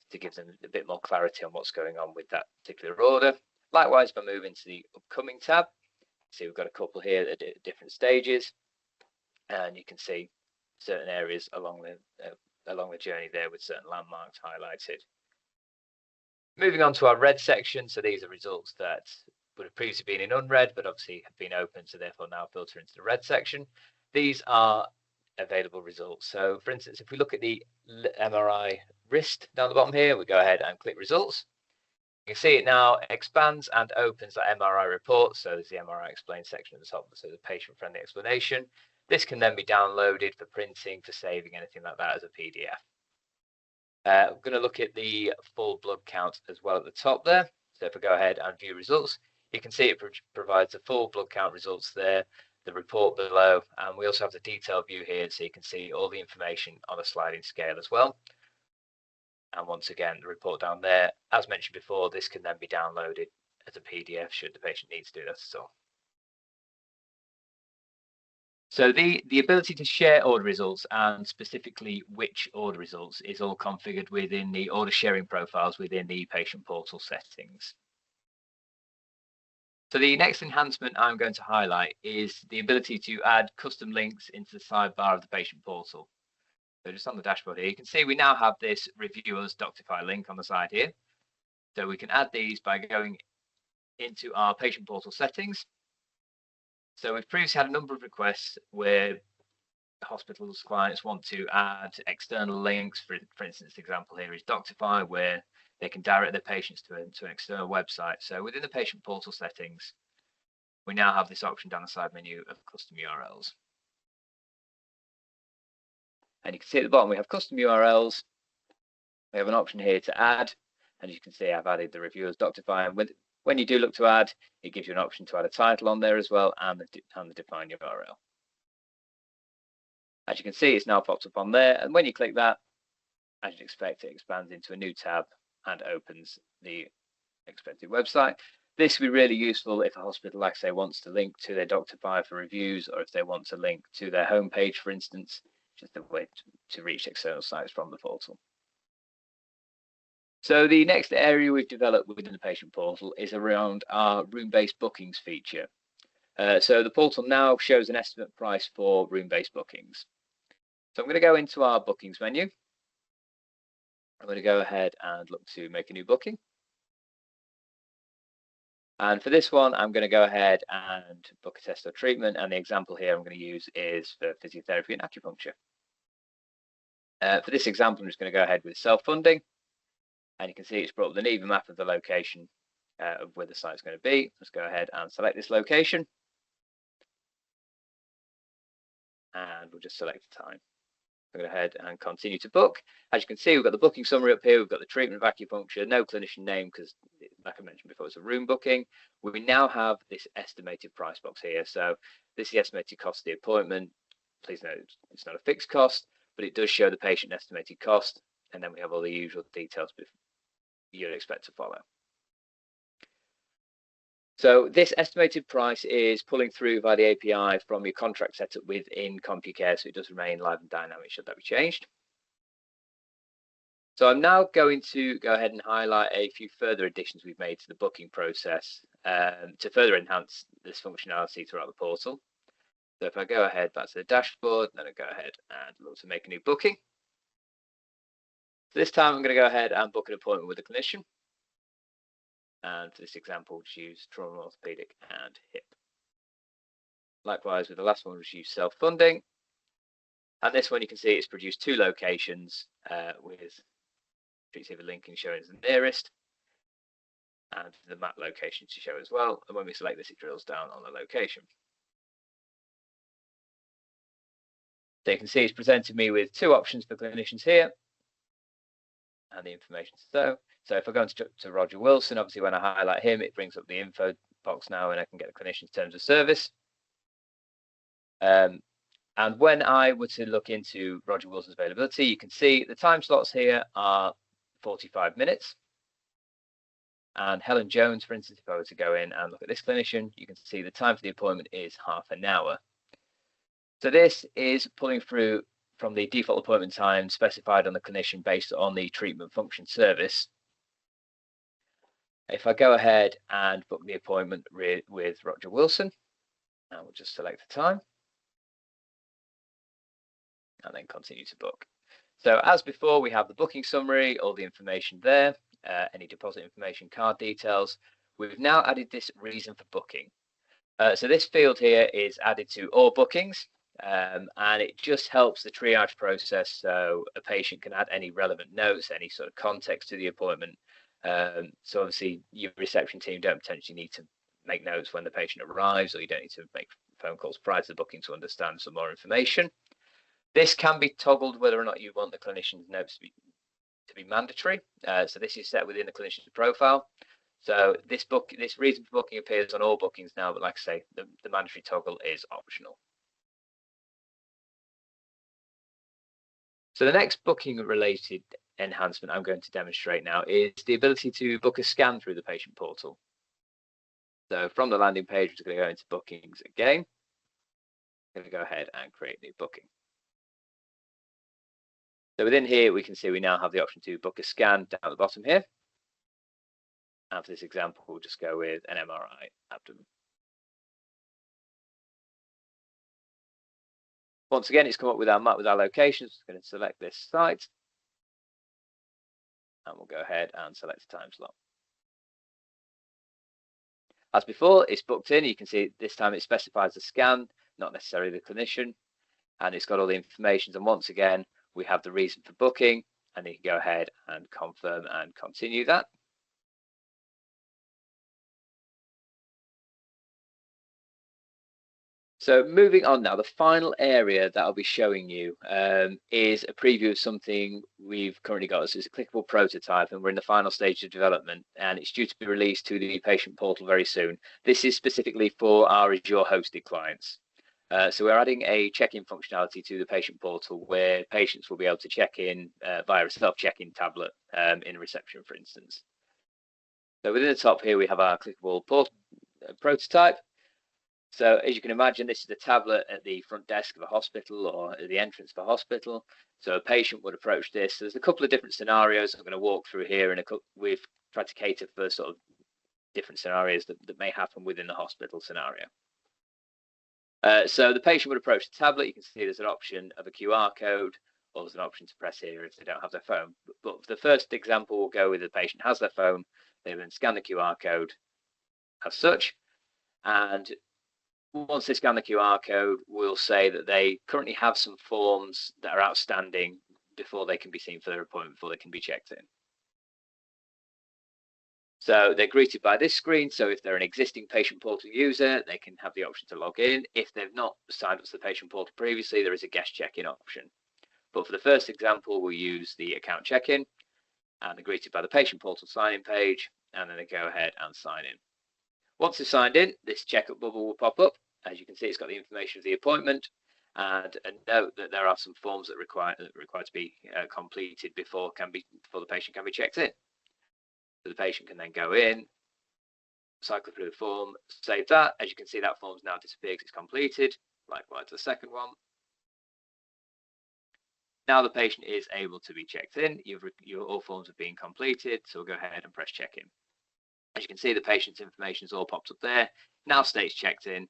C: to give them a bit more clarity on what's going on with that particular order. Likewise, if I move into the upcoming tab, see we've got a couple here at different stages, and you can see certain areas along the journey there with certain landmarks highlighted. Moving on to our read section, so these are results that would have previously been in unread, but obviously have been open, so therefore now filter into the read section. These are available results. So for instance, if we look at the MRI wrist down the bottom here, we go ahead and click results. You can see it now expands and opens that MRI report. So there's the MRI explained section at the top, so the patient friendly explanation. This can then be downloaded for printing, for saving, anything like that as a PDF. We're going to look at the full blood count as well at the top there. So if we go ahead and view results, you can see it provides the full blood count results there, the report below, and we also have the detailed view here, so you can see all the information on a sliding scale as well. And once again, the report down there, as mentioned before, this can then be downloaded as a PDF should the patient need to do that at all. So the ability to share order results, and specifically which order results, is all configured within the order sharing profiles within the patient portal settings. So the next enhancement I'm going to highlight is the ability to add custom links into the sidebar of the patient portal. So just on the dashboard here, you can see we now have this Reviewers Doctify link on the side here. So we can add these by going into our patient portal settings. So we've previously had a number of requests where hospitals, clients want to add external links. For instance, the example here is Doctify, where they can direct their patients to an external website. So within the patient portal settings, we now have this option down the side menu of custom URLs. And you can see at the bottom we have custom URLs. We have an option here to add, and you can see I've added the reviewers Doctify. And when you do look to add, it gives you an option to add a title on there as well, and the define URL. As you can see, it's now popped up on there, and when you click that, as you'd expect, it expands into a new tab and opens the expected website. This would be really useful if a hospital, like I say, wants to link to their Doctify for reviews, or if they want to link to their homepage, for instance, just a way to reach external sites from the portal. So the next area we've developed within the patient portal is around our room-based bookings feature. So the portal now shows an estimate price for room-based bookings. So I'm going to go into our bookings menu. I'm going to go ahead and look to make a new booking. And for this one, I'm going to go ahead and book a test or treatment. And the example here I'm going to use is for physiotherapy and acupuncture. For this example, I'm just going to go ahead with self-funding. And you can see it's brought up the NIVA map of the location of where the site's going to be. Let's go ahead and select this location. And we'll just select the time. Go ahead and continue to book. As you can see, we've got the booking summary up here. We've got the treatment of acupuncture, no clinician name because, like I mentioned before, it's a room booking. We now have this estimated price box here. So this is the estimated cost of the appointment. Please note it's not a fixed cost, but it does show the patient estimated cost. And then we have all the usual details you'd expect to follow. So this estimated price is pulling through via the API from your contract setup within Compucare, so it does remain live and dynamic should that be changed. So I'm now going to go ahead and highlight a few further additions we've made to the booking process to further enhance this functionality throughout the portal. So if I go ahead back to the dashboard, then I go ahead and look to make a new booking. So this time I'm going to go ahead and book an appointment with a clinician. And for this example, we'll choose trauma, orthopedic, and hip. Likewise, with the last one, we'll choose self-funding. And this one, you can see it's produced two locations with Street Saver linking showing as the nearest, and the map location to show as well. And when we select this, it drills down on the location. So you can see it's presented me with two options for clinicians here, and the information so if I go to Roger Wilson, obviously when I highlight him, it brings up the info box now and I can get the clinician's terms of service. And when I were to look into Roger Wilson's availability, you can see the time slots here are 45 minutes. And Helen Jones, for instance, if I were to go in and look at this clinician, you can see the time for the appointment is half an hour. So this is pulling through from the default appointment time specified on the clinician based on the treatment function service. If I go ahead and book the appointment with Roger Wilson, and we'll just select the time, and then continue to book. So as before, we have the booking summary, all the information there, any deposit information, card details. We've now added this reason for booking. So this field here is added to all bookings. And it just helps the triage process so a patient can add any relevant notes, any sort of context to the appointment. So obviously your reception team don't potentially need to make notes when the patient arrives, or you don't need to make phone calls prior to the booking to understand some more information. This can be toggled whether or not you want the clinician's notes to be mandatory. So this is set within the clinician's profile. So this reason for booking appears on all bookings now, but like I say, the mandatory toggle is optional. So the next booking related enhancement I'm going to demonstrate now is the ability to book a scan through the patient portal. So from the landing page, we're going to go into bookings again. I'm going to go ahead and create a new booking. So within here, we can see we now have the option to book a scan down at the bottom here. And for this example, we'll just go with an MRI abdomen. Once again, it's come up with our map with our locations. We're going to select this site. And we'll go ahead and select a time slot. As before, it's booked in. You can see this time it specifies the scan, not necessarily the clinician. And it's got all the information. And once again, we have the reason for booking. And you can go ahead and confirm and continue that. So moving on now, the final area that I'll be showing you is a preview of something we've currently got. So it's a clickable prototype, and we're in the final stage of development, and it's due to be released to the patient portal very soon. This is specifically for our Azure hosted clients. So we're adding a check-in functionality to the patient portal where patients will be able to check in via a self-check-in tablet in reception, for instance. So within the top here, we have our clickable prototype. So as you can imagine, this is a tablet at the front desk of a hospital or at the entrance of a hospital. So a patient would approach this. There's a couple of different scenarios I'm going to walk through here, and we've tried to cater for sort of different scenarios that may happen within the hospital scenario. So the patient would approach the tablet. You can see there's an option of a QR code, or there's an option to press here if they don't have their phone. But for the first example, we'll go with the patient has their phone. They then scan the QR code as such, and once they scan the QR code, we'll say that they currently have some forms that are outstanding before they can be seen for their appointment, before they can be checked in. So they're greeted by this screen. So if they're an existing patient portal user, they can have the option to log in. If they've not signed up to the patient portal previously, there is a guest check-in option. But for the first example, we'll use the account check-in, and they're greeted by the patient portal sign-in page, and then they go ahead and sign in. Once they're signed in, this checkup bubble will pop up. As you can see, it's got the information of the appointment and a note that there are some forms that require to be completed before the patient can be checked in. So the patient can then go in, cycle through the form, save that. As you can see, that form's now disappeared because it's completed. Likewise, the second one. Now the patient is able to be checked in. All forms have been completed, so we'll go ahead and press check in. As you can see, the patient's information is all popped up there. Now states checked in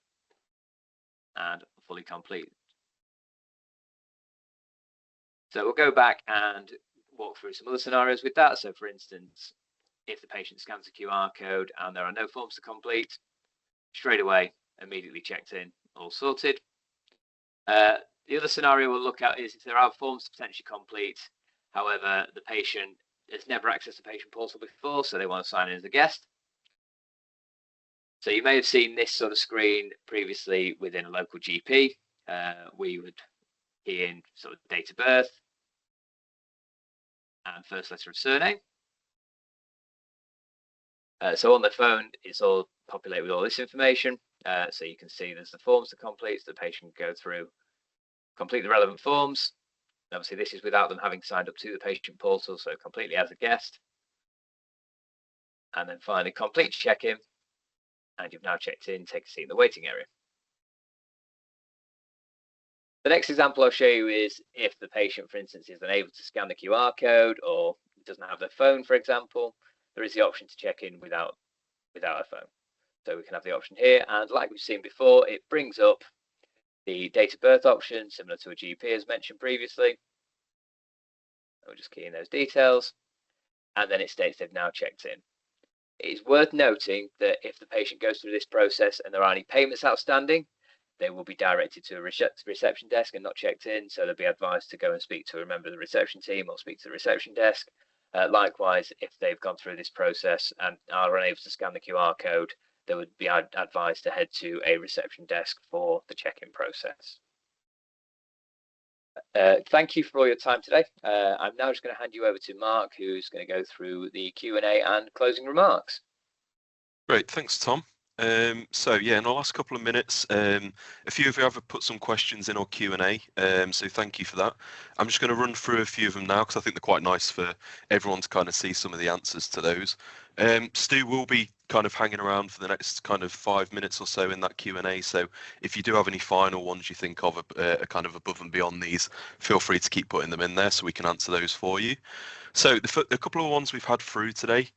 C: and fully complete. So we'll go back and walk through some other scenarios with that. So for instance, if the patient scans a QR code and there are no forms to complete, straight away, immediately checked in, all sorted. The other scenario we'll look at is if there are forms to potentially complete, however, the patient has never accessed the patient portal before, so they want to sign in as a guest. So you may have seen this sort of screen previously within a local GP. We would key in sort of date of birth and first letter of surname. So on the phone, it's all populated with all this information. So you can see there's the forms to complete, so the patient can go through, complete the relevant forms. Obviously, this is without them having signed up to the patient portal, so completely as a guest. And then finally, complete check-in. And you've now checked in, take a seat in the waiting area. The next example I'll show you is if the patient, for instance, is unable to scan the QR code or doesn't have their phone, for example, there is the option to check in without a phone. So we can have the option here, and like we've seen before, it brings up the date of birth option, similar to a GP as mentioned previously. We'll just key in those details, and then it states they've now checked in. It is worth noting that if the patient goes through this process and there are any payments outstanding, they will be directed to a reception desk and not checked in, so they'll be advised to go and speak to a member of the reception team or speak to the reception desk. Likewise, if they've gone through this process and are unable to scan the QR code, they would be advised to head to a reception desk for the check-in process. Thank you for all your time today. I'm now just going to hand you over to Mark, who's going to go through the Q&A and closing remarks.
A: Great, thanks, Tom. So yeah, in the last couple of minutes, a few of you have put some questions in our Q&A, so thank you for that. I'm just going to run through a few of them now because I think they're quite nice for everyone to kind of see some of the answers to those. Stu will be kind of hanging around for the next kind of 5 minutes or so in that Q&A, so if you do have any final ones you think of kind of above and beyond these, feel free to keep putting them in there so we can answer those for you. So the couple of ones we've had through today,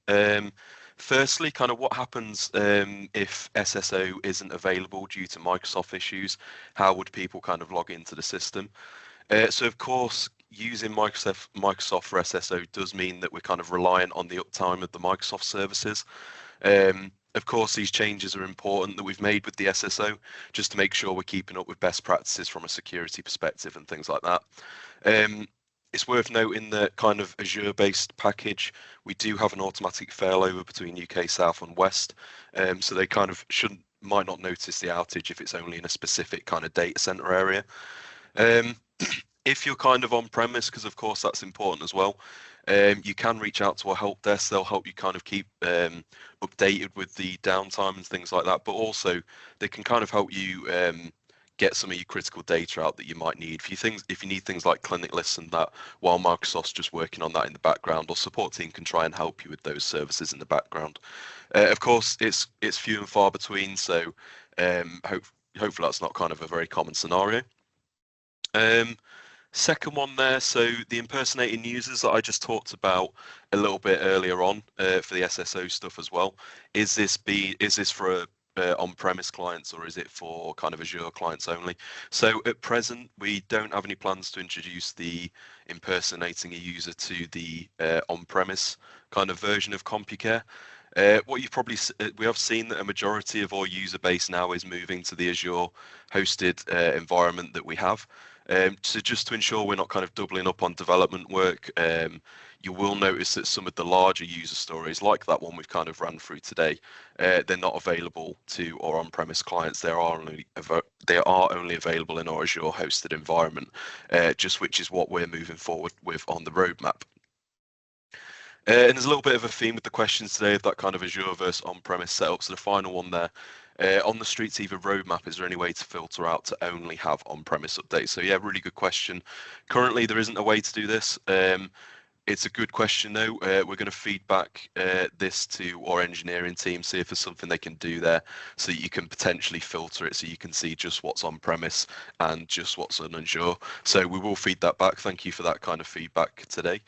A: firstly, kind of what happens if SSO isn't available due to Microsoft issues? How would people kind of log into the system? So of course, using Microsoft for SSO does mean that we're kind of reliant on the uptime of the Microsoft services. Of course, these changes are important that we've made with the SSO just to make sure we're keeping up with best practices from a security perspective and things like that. It's worth noting that kind of Azure-based package, we do have an automatic failover between UK South and West, so they kind of shouldn't might not notice the outage if it's only in a specific kind of data center area. If you're kind of on premise, because of course that's important as well, you can reach out to our help desk. They'll help you kind of keep updated with the downtime and things like that, but also they can kind of help you get some of your critical data out that you might need. If you need things like clinic lists and that, while Microsoft's just working on that in the background, or support team can try and help you with those services in the background. Of course, it's few and far between, so hopefully that's not kind of a very common scenario. Second one there, so the impersonating users that I just talked about a little bit earlier on for the SSO stuff as well. Is this for on-premise clients, or is it for kind of Azure clients only? So at present, we don't have any plans to introduce the impersonating a user to the on-premise kind of version of Compucare. What you've probably we have seen that a majority of our user base now is moving to the Azure hosted environment that we have. So just to ensure we're not kind of doubling up on development work, you will notice that some of the larger user stories, like that one we've kind of ran through today, they're not available to our on-premise clients. They are only available in our Azure hosted environment, which is what we're moving forward with on the roadmap. And there's a little bit of a theme with the questions today of that kind of Azure versus on-premise setup. So the final one there, on the Streets Either roadmap, is there any way to filter out to only have on-premise updates? So yeah, really good question. Currently, there isn't a way to do this. It's a good question though. We're going to feed back this to our engineering team, see if there's something they can do there, so that you can potentially filter it, so you can see just what's on-premise and just what's on Azure. So we will feed that back. Thank you for that kind of feedback today.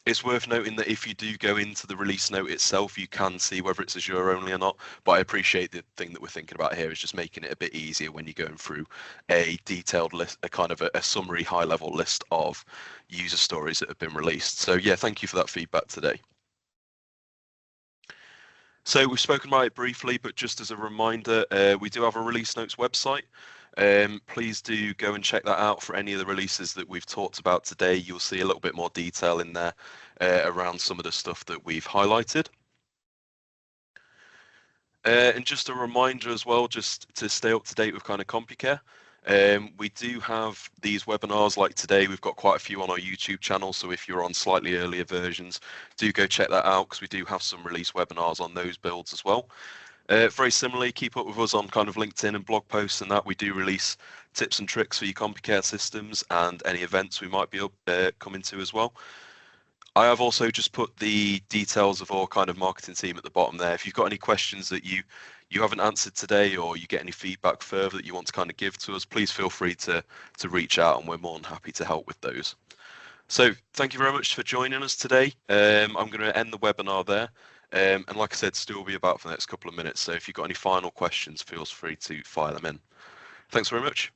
A: It's worth noting that if you do go into the release note itself, you can see whether it's Azure only or not. But I appreciate the thing that we're thinking about here is just making it a bit easier when you're going through a detailed list, a kind of a summary high-level list of user stories that have been released. So yeah, thank you for that feedback today. So we've spoken about it briefly, but just as a reminder, we do have a release notes website. Please do go and check that out for any of the releases that we've talked about today. You'll see a little bit more detail in there around some of the stuff that we've highlighted. And just a reminder as well, just to stay up to date with kind of Compucare. We do have these webinars like today. We've got quite a few on our YouTube channel, so if you're on slightly earlier versions, do go check that out, because we do have some release webinars on those builds as well. Very similarly, keep up with us on kind of LinkedIn and blog posts and that. We do release tips and tricks for your Compucare systems and any events we might be coming to as well. I have also just put the details of our kind of marketing team at the bottom there. If you've got any questions that you haven't answered today, or you get any feedback further that you want to kind of give to us, please feel free to reach out, and we're more than happy to help with those. So thank you very much for joining us today. I'm going to end the webinar there. And like I said, still be about for the next couple of minutes. So if you've got any final questions, feel free to fire them in. Thanks very much.